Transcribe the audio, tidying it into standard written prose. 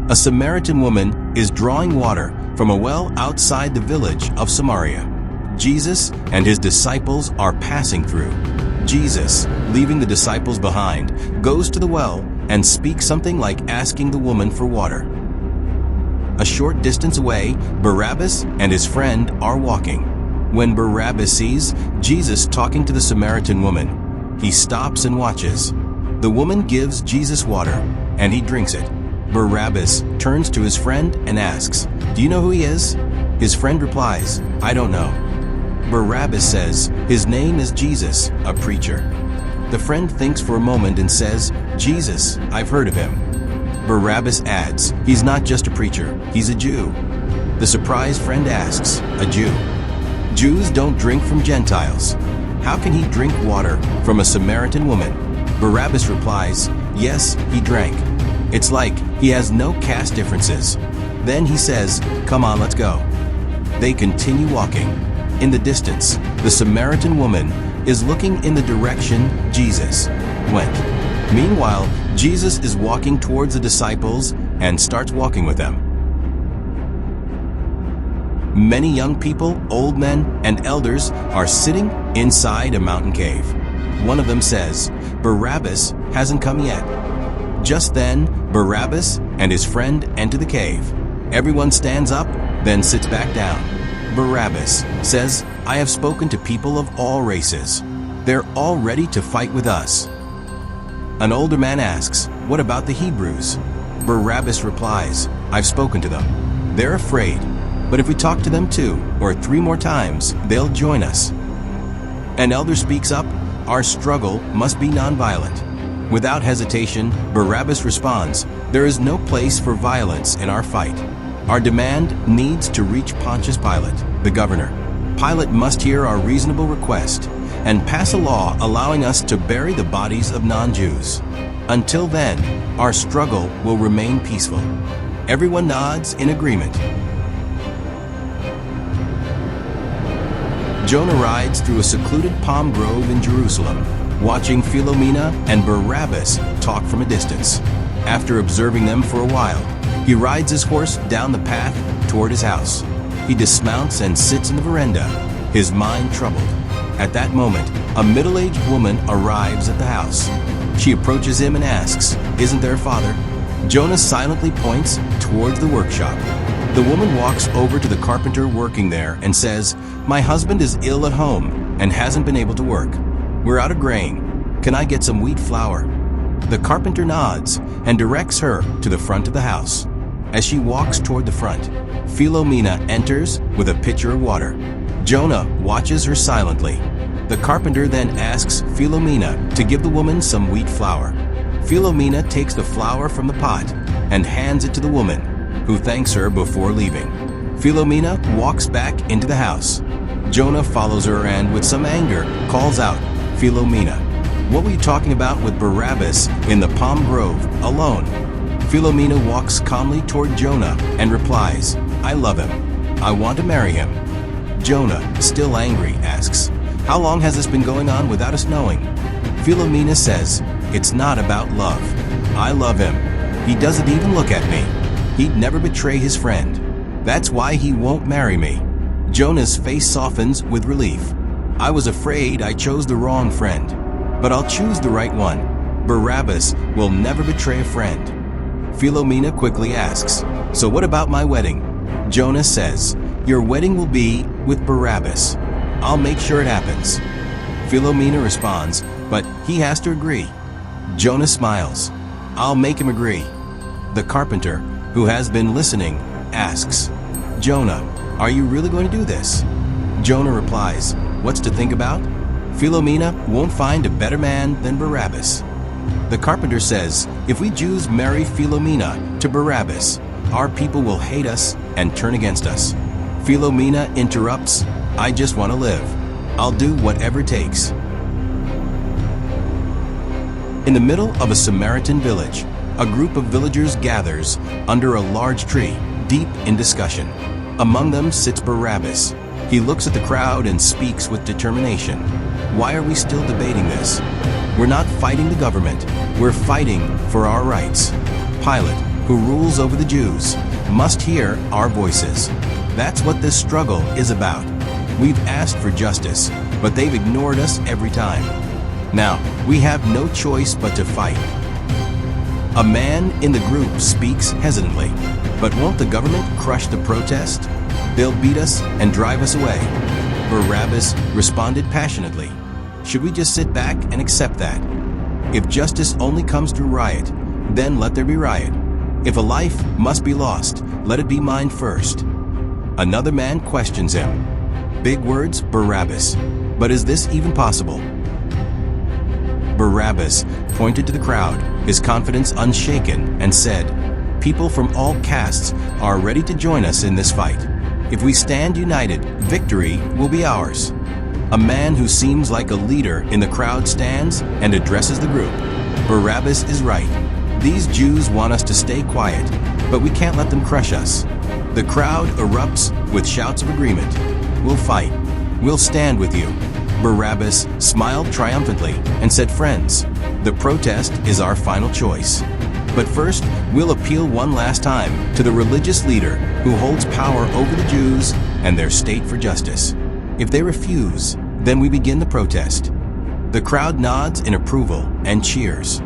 A Samaritan woman is drawing water from a well outside the village of Samaria. Jesus and his disciples are passing through. Jesus, leaving the disciples behind, goes to the well and speaks something like asking the woman for water. A short distance away, Barabbas and his friend are walking. When Barabbas sees Jesus talking to the Samaritan woman, he stops and watches. The woman gives Jesus water, and he drinks it. Barabbas turns to his friend and asks, "Do you know who he is?" His friend replies, "I don't know." Barabbas says, "His name is Jesus, a preacher." The friend thinks for a moment and says, "Jesus, I've heard of him." Barabbas adds, "He's not just a preacher, he's a Jew." The surprised friend asks, "A Jew? Jews don't drink from Gentiles. How can he drink water from a Samaritan woman?" Barabbas replies, "Yes, he drank. It's like he has no caste differences." Then he says, "Come on, let's go." They continue walking. In the distance, the Samaritan woman is looking in the direction Jesus went. Meanwhile, Jesus is walking towards the disciples and starts walking with them. Many young people, old men, and elders are sitting inside a mountain cave. One of them says, "Barabbas hasn't come yet." Just then, Barabbas and his friend enter the cave. Everyone stands up, then sits back down. Barabbas says, "I have spoken to people of all races. They're all ready to fight with us." An older man asks, "What about the Hebrews?" Barabbas replies, "I've spoken to them. They're afraid, but if we talk to them 2 or 3 more times, they'll join us." An elder speaks up, "Our struggle must be nonviolent." Without hesitation, Barabbas responds, "There is no place for violence in our fight. Our demand needs to reach Pontius Pilate, the governor. Pilate must hear our reasonable request and pass a law allowing us to bury the bodies of non-Jews. Until then, our struggle will remain peaceful." Everyone nods in agreement. Jonah rides through a secluded palm grove in Jerusalem, watching Philomena and Barabbas talk from a distance. After observing them for a while, he rides his horse down the path toward his house. He dismounts and sits in the veranda, his mind troubled. At that moment, a middle-aged woman arrives at the house. She approaches him and asks, "Isn't there a father?" Jonah silently points towards the workshop. The woman walks over to the carpenter working there and says, "My husband is ill at home and hasn't been able to work. We're out of grain. Can I get some wheat flour?" The carpenter nods and directs her to the front of the house. As she walks toward the front, Philomena enters with a pitcher of water. Jonah watches her silently. The carpenter then asks Philomena to give the woman some wheat flour. Philomena takes the flour from the pot and hands it to the woman, who thanks her before leaving. Philomena walks back into the house. Jonah follows her and, with some anger, calls out, "Philomena, what were you talking about with Barabbas in the palm grove, alone?" Philomena walks calmly toward Jonah and replies, "I love him. I want to marry him." Jonah, still angry, asks, "How long has this been going on without us knowing?" Philomena says, "It's not about love. I love him. He doesn't even look at me. He'd never betray his friend. That's why he won't marry me." Jonah's face softens with relief. "I was afraid I chose the wrong friend, but I'll choose the right one. Barabbas will never betray a friend." Philomena quickly asks, "So what about my wedding?" Jonah says, "Your wedding will be with Barabbas. I'll make sure it happens." Philomena responds, "But he has to agree." Jonah smiles, "I'll make him agree." The carpenter, who has been listening, asks, "Jonah, are you really going to do this?" Jonah replies, "What's to think about? Philomena won't find a better man than Barabbas." The carpenter says, "If we Jews marry Philomena to Barabbas, our people will hate us and turn against us." Philomena interrupts, "I just want to live. I'll do whatever it takes." In the middle of a Samaritan village, a group of villagers gathers under a large tree, deep in discussion. Among them sits Barabbas. He looks at the crowd and speaks with determination. "Why are we still debating this? We're not fighting the government. We're fighting for our rights." Pilate, who rules over the Jews, must hear our voices. That's what this struggle is about. We've asked for justice, but they've ignored us every time. Now, we have no choice but to fight. A man in the group speaks hesitantly. But won't the government crush the protest? They'll beat us and drive us away. Barabbas responded passionately. Should we just sit back and accept that? If justice only comes through riot, then let there be riot. If a life must be lost, let it be mine first. Another man questions him. Big words, Barabbas. But is this even possible? Barabbas pointed to the crowd, his confidence unshaken, and said, "People from all castes are ready to join us in this fight. If we stand united, victory will be ours." A man who seems like a leader in the crowd stands and addresses the group. Barabbas is right. These Jews want us to stay quiet, but we can't let them crush us. The crowd erupts with shouts of agreement. "We'll fight. We'll stand with you." Barabbas smiled triumphantly and said, "Friends, the protest is our final choice. But first, we'll appeal one last time to the religious leader who holds power over the Jews and their state for justice. If they refuse, then we begin the protest." The crowd nods in approval and cheers.